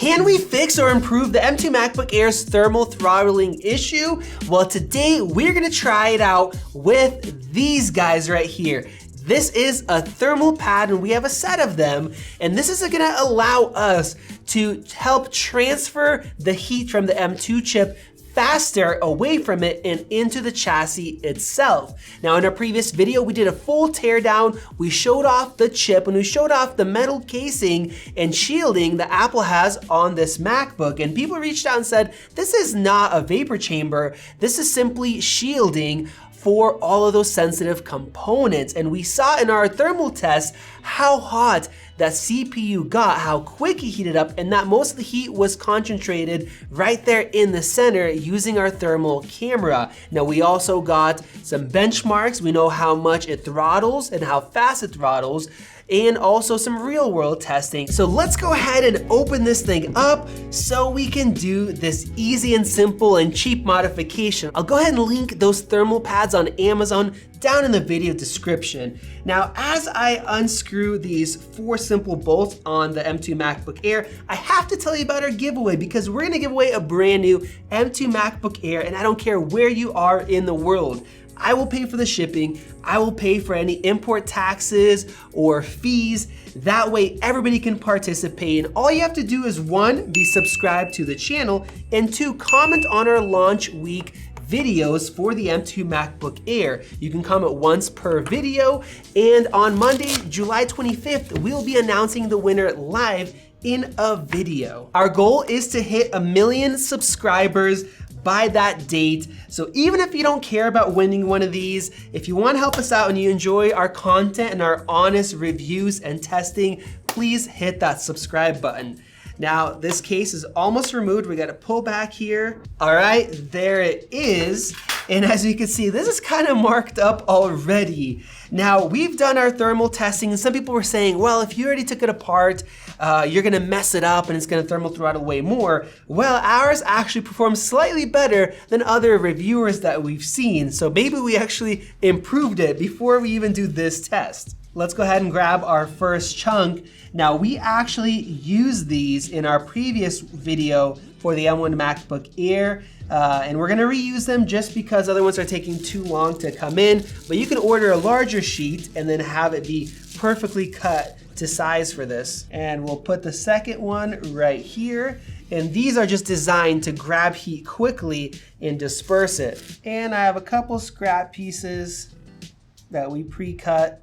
Can we fix or improve the M2 MacBook Air's thermal throttling issue? Well, today we're gonna try it out with these guys right here. This is a thermal pad and we have a set of them, and this is gonna allow us to help transfer the heat from the M2 chip faster away from it and into the chassis itself. Now in our previous video, we did a full teardown. We showed off the chip and we showed off the metal casing and shielding that Apple has on this MacBook. And people reached out and said, this is not a vapor chamber. This is simply shielding for all of those sensitive components. And we saw in our thermal test how hot that CPU got, how quick it heated up, and that most of the heat was concentrated right there in the center using our thermal camera. Now we also got some benchmarks. We know how much it throttles and how fast it throttles, and also some real world testing. So let's go ahead and open this thing up so we can do this easy and simple and cheap modification. I'll go ahead and link those thermal pads on Amazon down in the video description. Now, as I unscrew these 4 simple bolts on the M2 MacBook Air, I have to tell you about our giveaway because we're gonna give away a brand new M2 MacBook Air, and I don't care where you are in the world. I will pay for the shipping. I will pay for any import taxes or fees. That way everybody can participate. And all you have to do is 1, be subscribed to the channel, and 2, comment on our launch week videos for the M2 MacBook Air. You can comment once per video, and on Monday, July 25th, we'll be announcing the winner live in a video. Our goal is to hit 1 million subscribers by that date. So even if you don't care about winning one of these, if you want to help us out and you enjoy our content and our honest reviews and testing, please hit that subscribe button. Now, this case is almost removed. We got to pull back here. All right, there it is. And as you can see, this is kind of marked up already. Now, we've done our thermal testing, and some people were saying, well, if you already took it apart, you're gonna mess it up and it's gonna thermal throttle way more. Well, ours actually performs slightly better than other reviewers that we've seen. So maybe we actually improved it before we even do this test. Let's go ahead and grab our first chunk. Now, we actually used these in our previous video for the M1 MacBook Air, and we're gonna reuse them just because other ones are taking too long to come in, but you can order a larger sheet and then have it be perfectly cut to size for this. And we'll put the second one right here. And these are just designed to grab heat quickly and disperse it. And I have a couple scrap pieces that we pre-cut.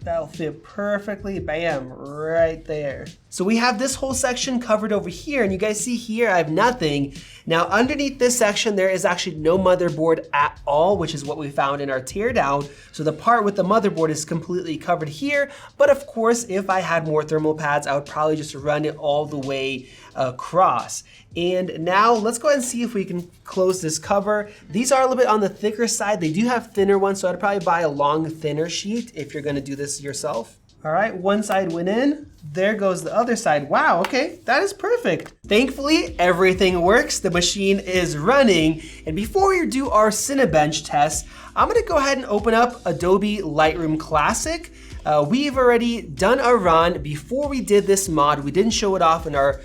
That'll fit perfectly, bam, right there. So we have this whole section covered over here, and you guys see here I have nothing. Now underneath this section there is actually no motherboard at all, which is what we found in our teardown. So the part with the motherboard is completely covered here, but of course if I had more thermal pads I would probably just run it all the way across. And now let's go ahead and see if we can close this cover. These are a little bit on the thicker side. They do have thinner ones, so I'd probably buy a long, thinner sheet if you're gonna do this yourself. All right, one side went in. There goes the other side. Wow, okay, that is perfect. Thankfully, everything works. The machine is running. And before we do our Cinebench test, I'm gonna go ahead and open up Adobe Lightroom Classic. We've already done a run before we did this mod. We didn't show it off in our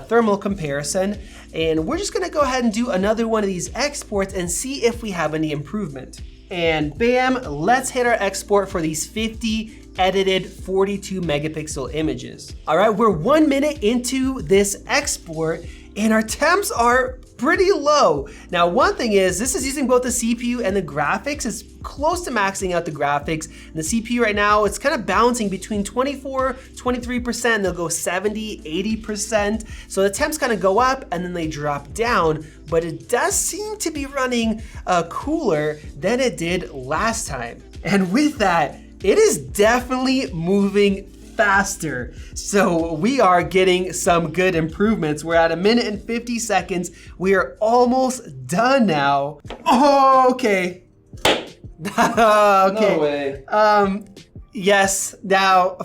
thermal comparison. And we're just gonna go ahead and do another one of these exports and see if we have any improvement. And bam, let's hit our export for these 50 edited 42 megapixel images. All right, we're 1 minute into this export and our temps are pretty low. Now, one thing is, this is using both the CPU and the graphics. It's close to maxing out the graphics. And the CPU right now, it's kind of bouncing between 24, 23%, they'll go 70, 80%. So the temps kind of go up and then they drop down, but it does seem to be running cooler than it did last time. And with that, it is definitely moving faster. So we are getting some good improvements. We're at 1 minute and 50 seconds. We are almost done now. Oh, okay. Okay. No way. Yes, now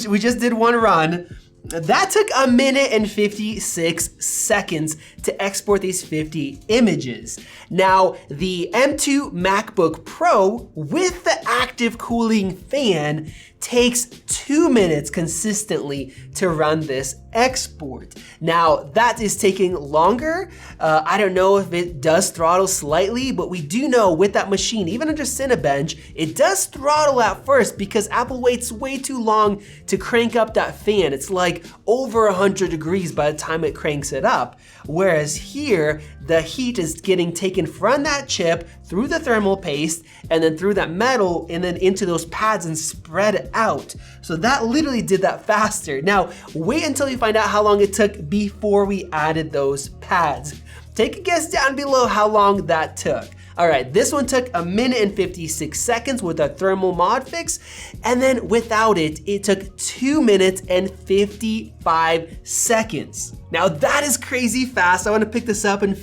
we just did one run. That took 1 minute and 56 seconds to export these 50 images. Now, the M2 MacBook Pro with the active cooling fan takes 2 minutes consistently to run this export. Now that is taking longer. I don't know if it does throttle slightly, but we do know with that machine, even under Cinebench, it does throttle at first because Apple waits way too long to crank up that fan. It's like over 100 degrees by the time it cranks it up. Whereas here, the heat is getting taken from that chip through the thermal paste and then through that metal and then into those pads and spread out. So that literally did that faster. Now, wait until you find out how long it took before we added those pads. Take a guess down below how long that took. All right, this one took 1 minute and 56 seconds with a thermal mod fix, and then without it, it took 2 minutes and 55 seconds. Now that is crazy fast. I wanna pick this up and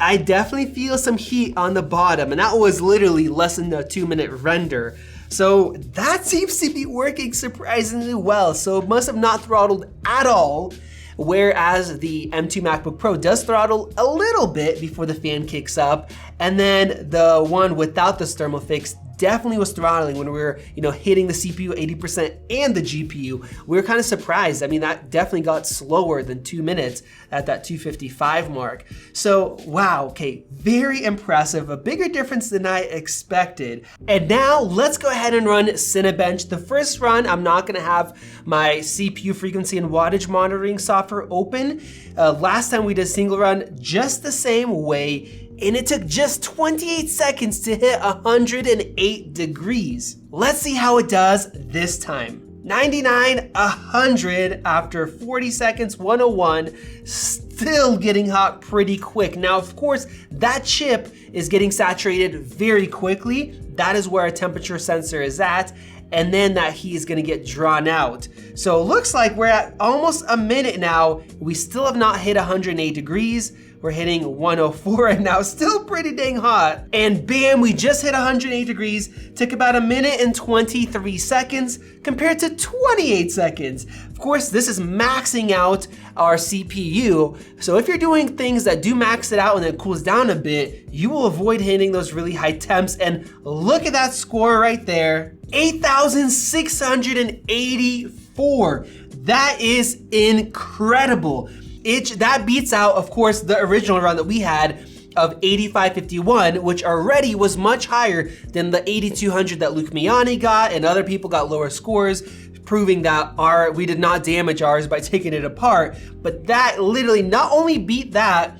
I definitely feel some heat on the bottom, and that was literally less than a 2-minute render. So that seems to be working surprisingly well. So it must have not throttled at all, whereas the M2 MacBook Pro does throttle a little bit before the fan kicks up. And then the one without this thermal fix definitely was throttling when we were, hitting the CPU 80% and the GPU. We were kind of surprised. I mean, that definitely got slower than 2 minutes at that 255 mark. So, wow, okay, very impressive, a bigger difference than I expected. And now let's go ahead and run Cinebench. The first run, I'm not gonna have my CPU frequency and wattage monitoring software open. Last time we did a single run just the same way, and it took just 28 seconds to hit 108 degrees. Let's see how it does this time. 99, 100 after 40 seconds, 101, still getting hot pretty quick. Now, of course, that chip is getting saturated very quickly. That is where our temperature sensor is at. And then that heat is gonna get drawn out. So it looks like we're at almost a minute now. We still have not hit 108 degrees. We're hitting 104 right now, still pretty dang hot. And bam, we just hit 108 degrees. Took about 1 minute and 23 seconds compared to 28 seconds. Of course, this is maxing out our CPU. So if you're doing things that do max it out and then it cools down a bit, you will avoid hitting those really high temps. And look at that score right there, 8,684. That is incredible. That beats out, of course, the original run that we had of 8551, which already was much higher than the 8200 that Luke Miani got, and other people got lower scores, proving that we did not damage ours by taking it apart. But that literally not only beat that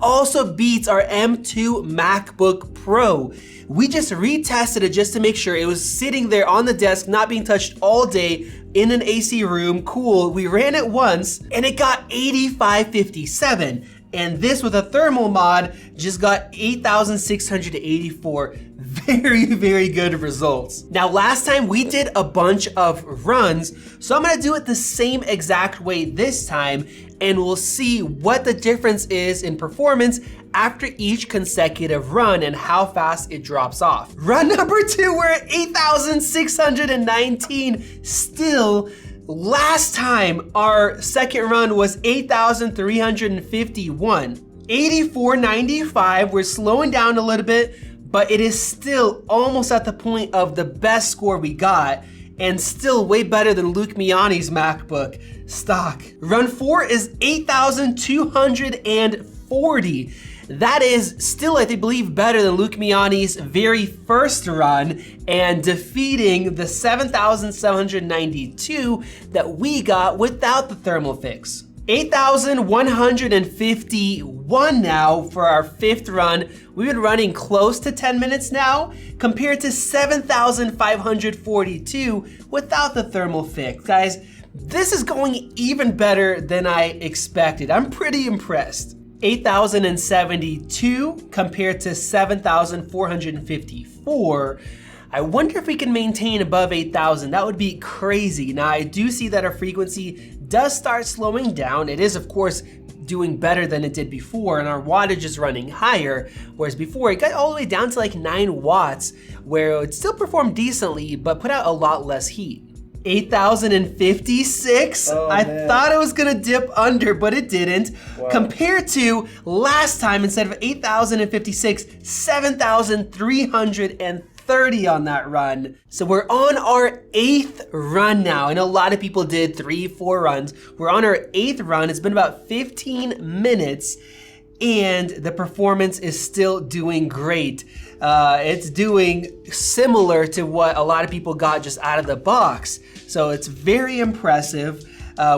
also beats our M2 MacBook Pro. We just retested it just to make sure it was sitting there on the desk, not being touched all day in an AC room. Cool, we ran it once and it got 8557. And this with a thermal mod just got 8,684. Very, very good results. Now, last time we did a bunch of runs, so I'm gonna do it the same exact way this time, and we'll see what the difference is in performance after each consecutive run and how fast it drops off. Run number 2, we're at 8,619 still. Last time, our second run was 8,351. 8495, we're slowing down a little bit, but it is still almost at the point of the best score we got, and still way better than Luke Miani's MacBook stock. Run 4 is 8,240. That is still, I believe, better than Luke Miani's very first run and defeating the 7,792 that we got without the thermal fix. 8,151 now for our 5th run. We've been running close to 10 minutes now compared to 7,542 without the thermal fix. Guys, this is going even better than I expected. I'm pretty impressed. 8,072 compared to 7,454. I wonder if we can maintain above 8,000. That would be crazy. Now, I do see that our frequency does start slowing down. It is, of course, doing better than it did before, and our wattage is running higher, whereas before it got all the way down to like 9 watts, where it still performed decently, but put out a lot less heat. 8,056. I thought it was gonna dip under, but it didn't. Wow. Compared to last time, instead of 8,056, 7,330. 30 on that run. So we're on our 8th run now. I know a lot of people did 3, 4 runs. We're on our 8th run. It's been about 15 minutes and the performance is still doing great. It's doing similar to what a lot of people got just out of the box. So it's very impressive.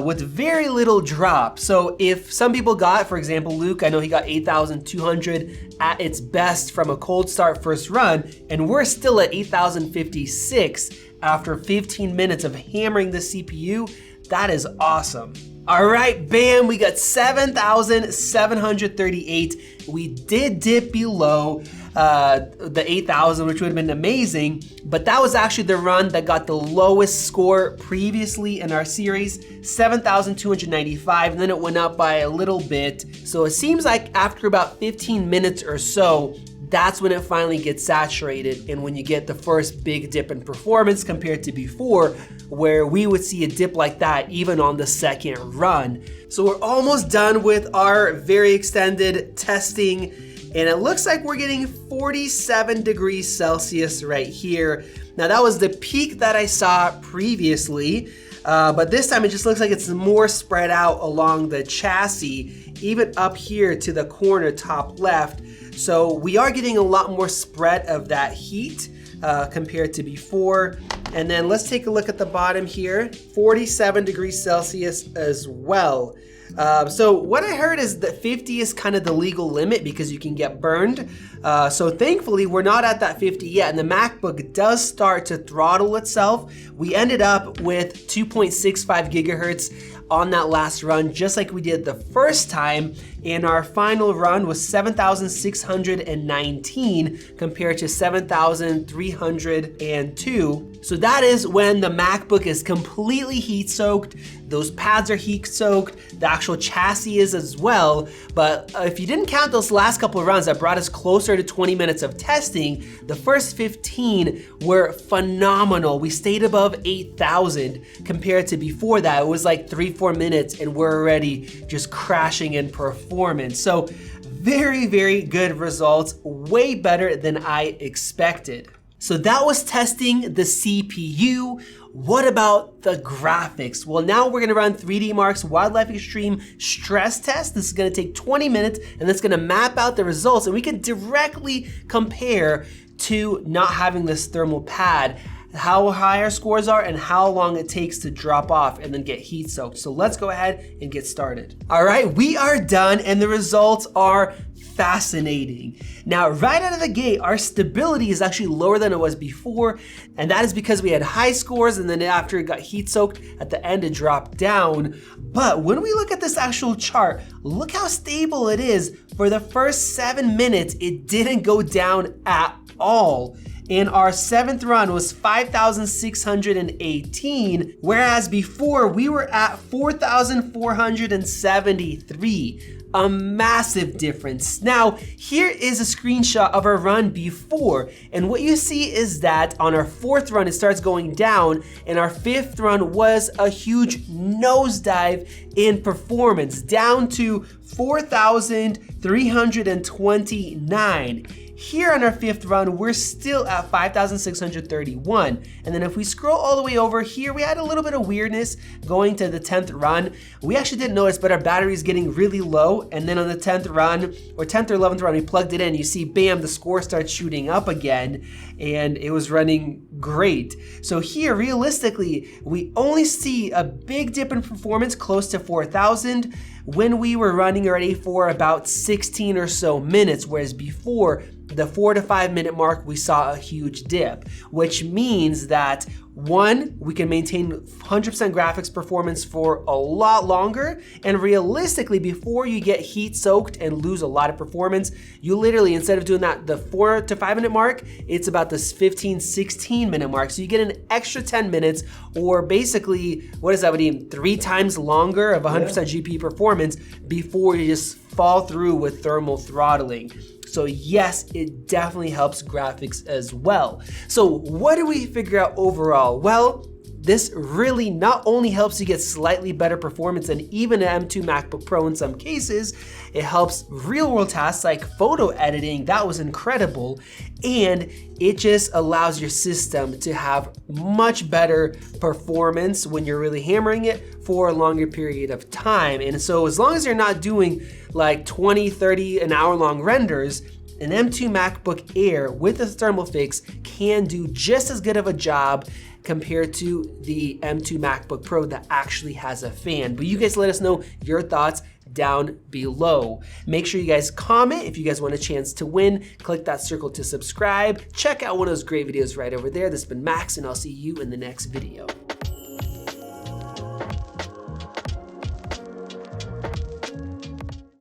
With very little drop. So if some people got, for example, Luke, I know he got 8,200 at its best from a cold start first run, and we're still at 8,056 after 15 minutes of hammering the CPU. That is awesome. All right, bam, we got 7,738. We did dip below the 8,000, which would have been amazing, but that was actually the run that got the lowest score previously in our series, 7,295, and then it went up by a little bit. So it seems like after about 15 minutes or so, that's when it finally gets saturated and when you get the first big dip in performance compared to before, where we would see a dip like that even on the second run. So we're almost done with our very extended testing, and it looks like we're getting 47 degrees Celsius right here. Now that was the peak that I saw previously, but this time it just looks like it's more spread out along the chassis, even up here to the corner top left. So we are getting a lot more spread of that heat compared to before. And then let's take a look at the bottom here, 47 degrees Celsius as well. So what I heard is that 50 is kind of the legal limit because you can get burned. So thankfully we're not at that 50 yet, and the MacBook does start to throttle itself. We ended up with 2.65 gigahertz on that last run, just like we did the first time, and our final run was 7,619 compared to 7,302. So that is when the MacBook is completely heat soaked. Those pads are heat soaked, the actual chassis is as well. But if you didn't count those last couple of runs that brought us closer to 20 minutes of testing, the first 15 were phenomenal. We stayed above 8,000 compared to before that. It was like 3-4 minutes and we're already just crashing in performance. So very, very good results, way better than I expected. So that was testing the CPU. What about the graphics? Well, now we're gonna run 3D Mark's Wildlife Extreme stress test. This is gonna take 20 minutes and it's gonna map out the results, and we can directly compare to not having this thermal pad, how high our scores are and how long it takes to drop off and then get heat soaked. So let's go ahead and get started. All right, we are done and the results are fascinating. Now, right out of the gate, our stability is actually lower than it was before, and that is because we had high scores and then after it got heat soaked, at the end it dropped down. But when we look at this actual chart, look how stable it is. For the first 7 minutes, it didn't go down at all. And our 7th run was 5,618, whereas before we were at 4,473. A massive difference. Now, here is a screenshot of our run before, and what you see is that on our 4th run, it starts going down, and our 5th run was a huge nosedive in performance, down to 4,329. Here on our 5th run, we're still at 5,631. And then if we scroll all the way over here, we had a little bit of weirdness going to the 10th run. We actually didn't notice, but our battery is getting really low. And then on the 10th run, or 10th or 11th run, we plugged it in, you see, bam, the score starts shooting up again, and it was running great. So here, realistically, we only see a big dip in performance close to 4,000 when we were running already for about 16 or so minutes, whereas before, the 4 to 5 minute mark, we saw a huge dip, which means that one, we can maintain 100% graphics performance for a lot longer, and realistically, before you get heat soaked and lose a lot of performance, you literally, instead of doing that the 4 to 5 minute mark, it's about this 15, 16 minute mark. So you get an extra 10 minutes, or basically, what does that mean? 3 times longer of 100% GPU performance before you just fall through with thermal throttling. So yes, it definitely helps graphics as well. So what do we figure out overall? Well, this really not only helps you get slightly better performance than even an M2 MacBook Pro in some cases, it helps real world tasks like photo editing, that was incredible, and it just allows your system to have much better performance when you're really hammering it for a longer period of time. And so as long as you're not doing like 20, 30 an hour long renders, an M2 MacBook Air with a thermal fix can do just as good of a job compared to the M2 MacBook Pro that actually has a fan. But you guys let us know your thoughts down below. Make sure you guys comment if you guys want a chance to win. Click that circle to subscribe. Check out one of those great videos right over there. This has been Max, and I'll see you in the next video.